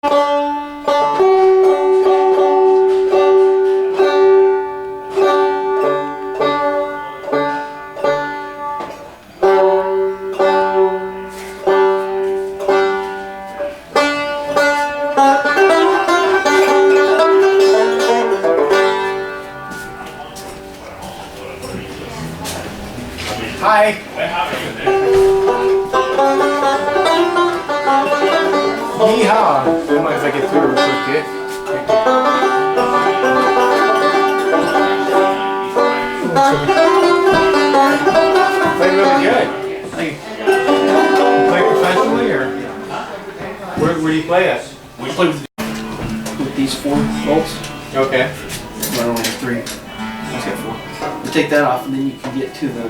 Hi. Yeehaw. I don't know if I get through real quick. Play really good. Thank you. You play professionally or where do you play at? We play with these 4 bolts. Okay. I only have 3. I got 4. You take that off, and then you can get to the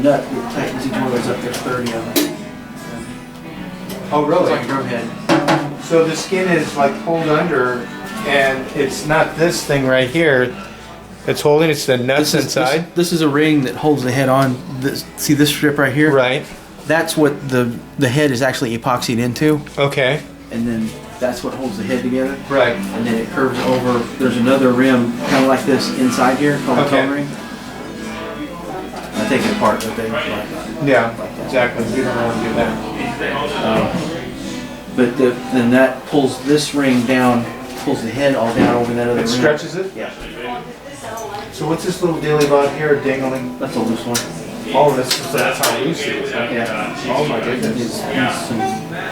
nut that tightens each one of those up. There's 30 of them. Oh, really? It's like a drum head. So the skin is like pulled under, and it's not this thing right here. It's holding. It's the nuts inside. This is a ring that holds the head on. See this strip right here? Right. That's what the head is actually epoxied into. Okay. And then that's what holds the head together. Right. And then it curves over. There's another rim, kind of like this, inside here called a tone ring. I take it apart, but they like that. Yeah, exactly. You don't want to do that. But then that pulls this ring down, pulls the head all down over that other ring. It stretches it? Yeah. So what's this little dealy about here, dangling? That's a loose one. Oh, that's how loose it is. Yeah. Oh my goodness.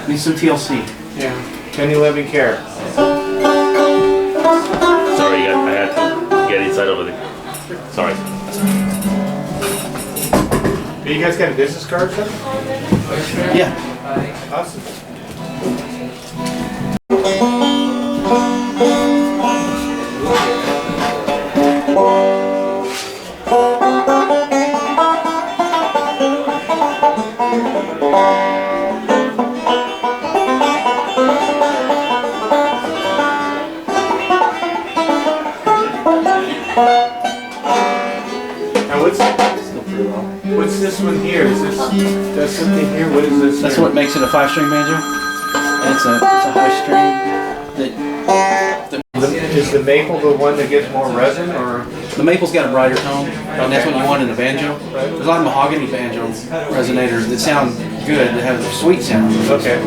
Needs some TLC. Yeah. Can you live in care? Sorry, I had to get inside over there. Sorry. You guys got a business card, sir? Yeah. Awesome. Now what's this one here? Is this that's something here? What is this? That's here? what makes it a 5-string banjo. It's a high string that Is the maple the one that gets more resin, or? the maple's got a brighter tone, and that's what you want in a banjo. There's a lot of mahogany banjo resonators that sound good, that have a sweet sound. Okay.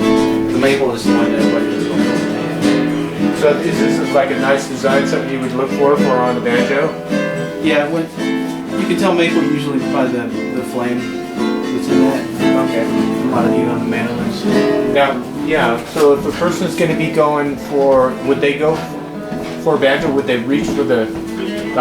The maple is the one that everybody is going for. So is this like a nice design, something you would look for on the banjo? Yeah, you can tell maple usually by the flame that's in that. Okay. A lot of you on the mandolins. Now, yeah, so if a person's going to be going for, would they go for a banjo, would they reach for the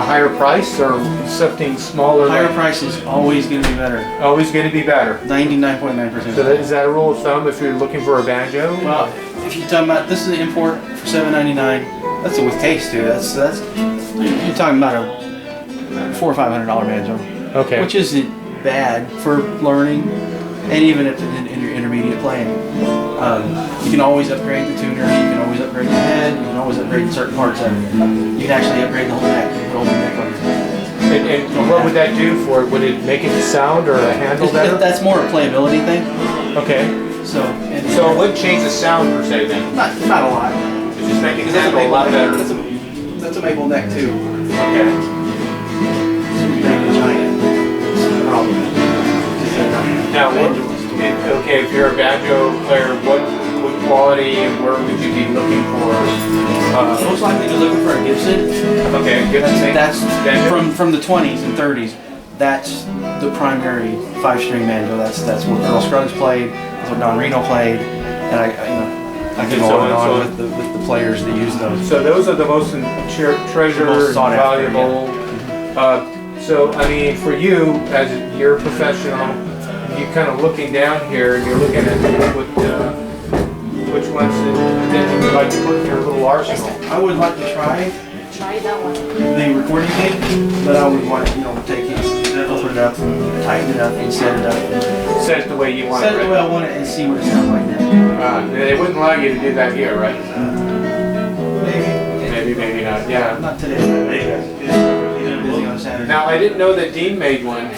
higher price or something smaller? Higher price is always going to be better. Always going to be better. 99.9%. So is that a rule of thumb if you're looking for a banjo? Well, if you're talking about, this is an import for $7.99. That's with case too. That's you're talking about a $400 or $500 banjo. Okay. Which isn't bad for learning, and even if in your intermediate playing. You can always upgrade the tuners. You can always upgrade the head. You can always upgrade certain parts of it. You can actually upgrade the whole neck. You can put a whole new neck on it. And what would that do for it? Would it make it sound or handle better? That's more a playability thing. Okay. So it wouldn't change the sound per se then? Not a lot. It's just making it handle a lot better. That's a maple neck too. Okay. Now, if you're a banjo player, what quality and where would you be looking for? Most likely you're looking for a Gibson. Okay, Gibson. That's from the 20s and 30s. That's the primary 5-string banjo. That's what Earl Scruggs played. That's what Don Reno played. And I can go on with the players that use those. So those are the most treasured, valuable. So I mean, for you as you're a professional, you're kind of looking down here and you're looking at which ones that you would like to put in your little arsenal. I would like to try that one. the recording tape, but I would want to take it, open it up, tighten it up, and set it up. Set it the way you want Set it. it the way I want it and see what it sounds like. They wouldn't allow you to do that here, right? Maybe. Maybe not. Yeah. Not today. Busy on Saturday. Now I didn't know that Dean made one.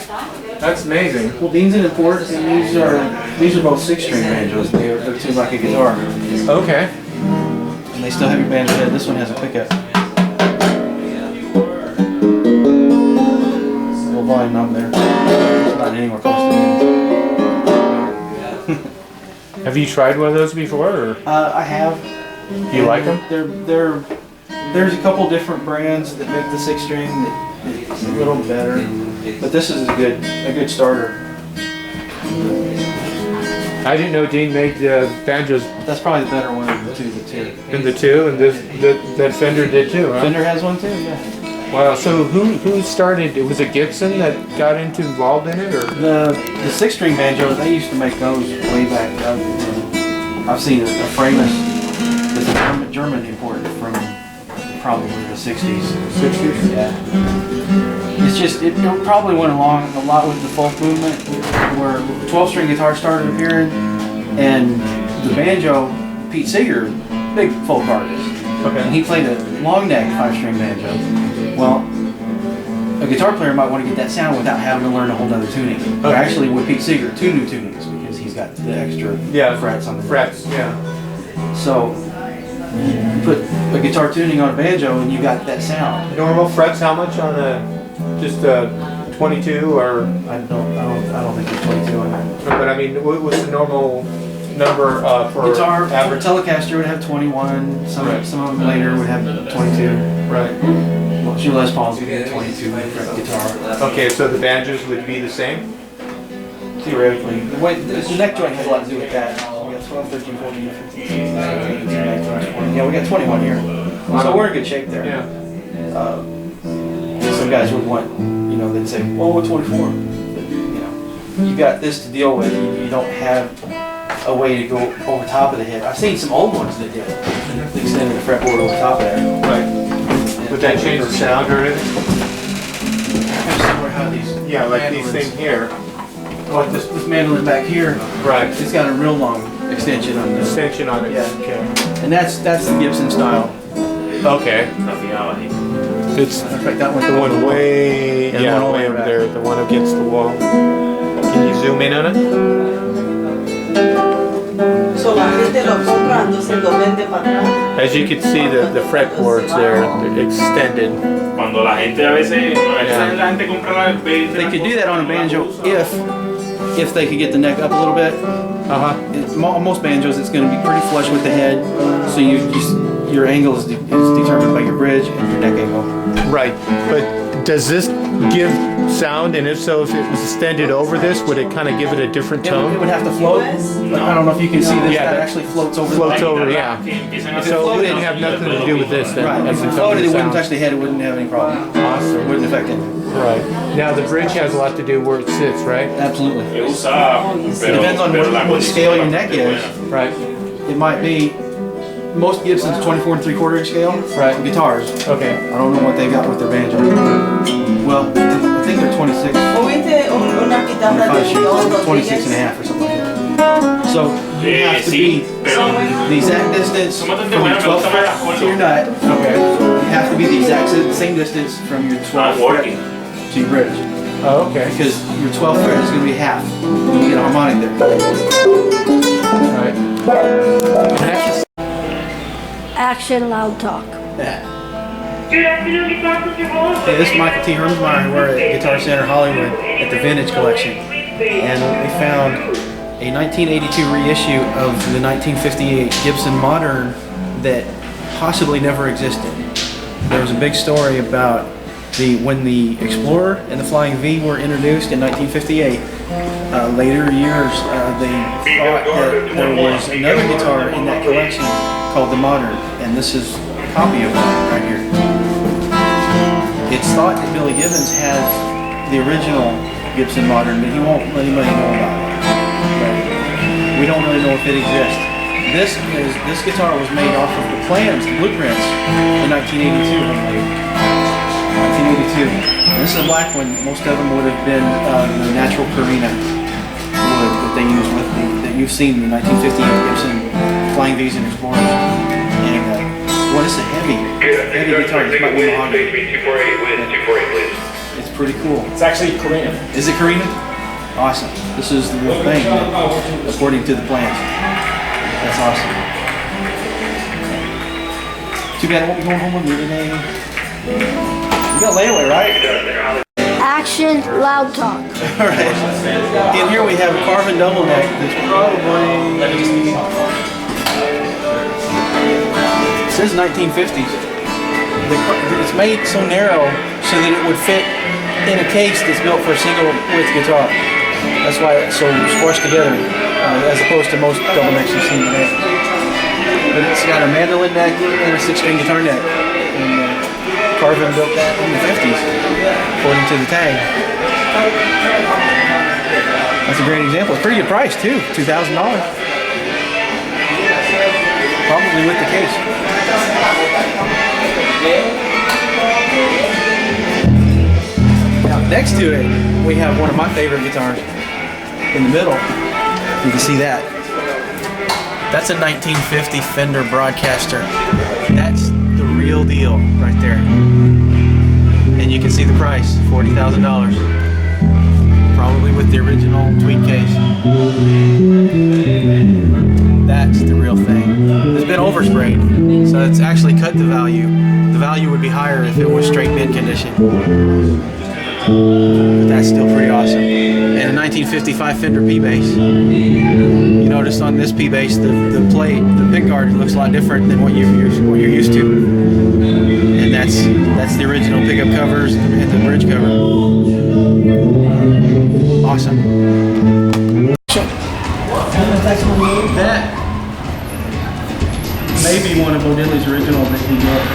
That's amazing. Well, Dean's an import, and these are both 6-string banjos. They're tuned like a guitar. Okay. They still have your banjo head. This one has a pickup. A little volume knob there. It's not anywhere close to me. Have you tried one of those before? Or? I have. Do you like them? There's a couple different brands that make the 6-string that's a little better, but this is a good starter. I didn't know Dean made banjos. That's probably the better one of the two. In the two, and that Fender did too, huh? Fender has one too, yeah. Wow. So who started? Was it Gibson that got involved in it, or The 6-string banjos? They used to make those way back. I've seen a Framus that's a German import from probably the 60s. 60s? Yeah. It's just, it probably went along a lot with the folk movement where 12-string guitars started appearing, and the banjo, Pete Seeger, big folk artist. Okay. And he played a long neck 5-string banjo. Well, a guitar player might want to get that sound without having to learn a whole other tuning. Or actually with Pete Seeger, 2 new tunings because he's got the extra frets on the frets. Yeah. So you put a guitar tuning on a banjo and you got that sound. Normal frets? How much on just a 22 or? I don't think it's 22 on that. But I mean, what's the normal number for guitar? average? Telecaster would have 21. Some of them later would have 22. Right. Most your Les Pauls would have 22 fret guitar. Okay, so the banjos would be the same? Theoretically. The neck joint has a lot to do with that. We got 12, 13, 14, 15, 16, 17, 18, 19, 20. Yeah, we got 21 here. So we're in good shape there. Yeah. Some guys would want, they'd say, well, what 24? You got this to deal with. You don't have a way to go over top of the head. I've seen some old ones that did. They extended the fretboard over top there. Right. Would that change the sound or anything? Somewhere how these like these things here. Like this mandolin back here. Right. It's got a real long extension on this. Extension on it. Yeah. Okay. And that's the Gibson style. Okay. It's In fact, that one's the one way, the one all the way way over back. there, the one against the wall. Can you zoom in on it? So la gente lo compra, entonces lo vende para atrás. As you can see, the fretboards there, they're extended. Cuando la gente a veces la gente compra la They could do that on a banjo if they could get the neck up a little bit. On most banjos, it's going to be pretty flush with the head, so your angle is determined by your bridge and your neck angle. Right, but does this give sound? And if so, if it was extended over this, would it kind of give it a different It tone? would have to float. I don't know if you can see this. Yeah, that that actually floats over. Floats the over, yeah. So it wouldn't have nothing to do with this then. Right. as If it it floated, it comes to wouldn't sound. touch the head. It wouldn't have any problem. It Awesome. wouldn't affect it. Right. Now the bridge has a lot to do where it sits, right? Absolutely. It Depends on what scale your neck is. Right. It might be. Most Gibson's 24 3/4 inch scale. Right. Guitars. Okay. I don't know what they got with their banjo. Well, I think they're 26. ¿Oíste una guitarra de 26 and a half or something like that. So you have to be the exact distance from your 12th fret to your nut. Okay. You have to be the exact same distance from your 12th fret to your bridge. Oh, okay. Because your 12th fret is going to be half. You get a harmonic there. Right. Action Loud Talk. Yeah. Hey, this is Michael T. Hernsmeyer. We're at Guitar Center Hollywood at the Vintage Collection. And we found a 1982 reissue of the 1958 Gibson Modern that possibly never existed. There was a big story about when the Explorer and the Flying V were introduced in 1958. Later years, they thought that there was another guitar in that collection called the Modern, and this is a copy of one right here. It's thought that Billy Gibbons has the original Gibson Modern, but he won't let anybody know about it. But we don't really know if it exists. This guitar was made off of the plans, the blueprints, in 1982. 1982. And this is a black one. Most of them would have been the natural Carina wood that they used with that you've seen in the 1958 Gibson Flying V's and Explorers. And well, it's a heavy guitar. It's about mahogany. It's pretty cool. It's actually Korean. Is it Carina? Awesome. This is the real thing, according to the plans. That's awesome. Too bad I won't be going home with me today. You got layaway, right? Action, loud talk. All right. In here we have a carving double neck that's probably, it says 1950s. It's made so narrow so that it would fit in a case that's built for a single width guitar. That's why it's so squashed together, as opposed to most double necks you see today. But it's got a mandolin neck and a 6-string guitar neck. And Carvin built that in the 50s, according to the tag. That's a great example. It's a pretty good price too, $2,000. Probably with the case. Now next to it, we have one of my favorite guitars in the middle. You can see that. That's a 1950 Fender Broadcaster. That's the real deal right there. And you can see the price, $40,000. Probably with the original tweed case. That's the real thing. It's been oversprayed, so it's actually cut the value. The value would be higher if it was straight mint condition. But that's still pretty awesome. And a 1955 Fender P-Bass. You notice on this P-Bass, the plate, the pick guard looks a lot different than what you're used to. And that's the original pickup covers and the bridge cover. Awesome. That may be one of Bo Diddley's original that he built.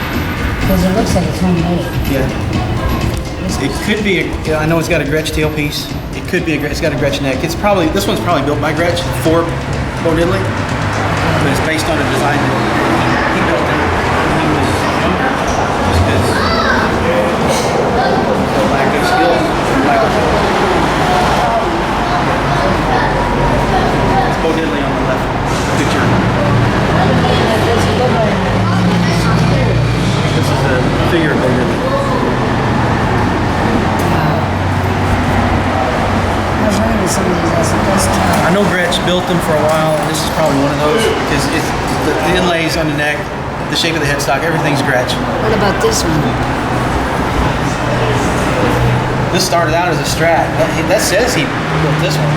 Because it looks like it's homemade. Yeah. It could be, I know it's got a Gretsch tailpiece. It could be, it's got a Gretsch neck. This one's probably built by Gretsch for Bo Diddley. But it's based on a design that he built it when he was younger. Just because the lack of skill. It's Bo Diddley on the left picture. This is a figure of Bo Diddley. I know Gretsch built them for a while, and this is probably one of those because it's the inlays on the neck, the shape of the headstock, everything's Gretsch. What about this one? This started out as a Strat. That says he built this one.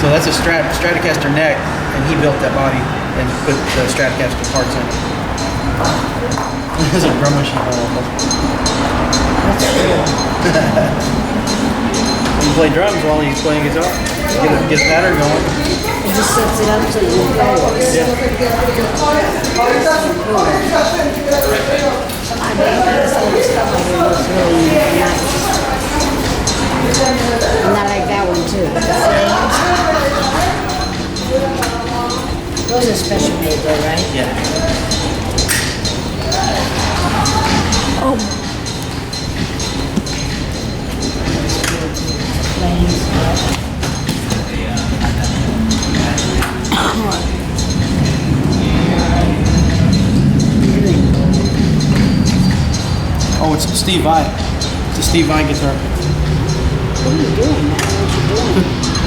So that's a Stratocaster neck, and he built that body and put the Stratocaster parts in it. There's a drum machine. You play drums while he's playing guitar. Get a pattern going. It just sets it up so you can play it. Yeah. I mean, some of the stuff I hear looks really nice. And I like that one too. The flames. Those are special made though, right? Yeah. Oh, Flames. Oh, it's Steve Vai. It's a Steve Vai guitar. What are you doing, man? What you doing?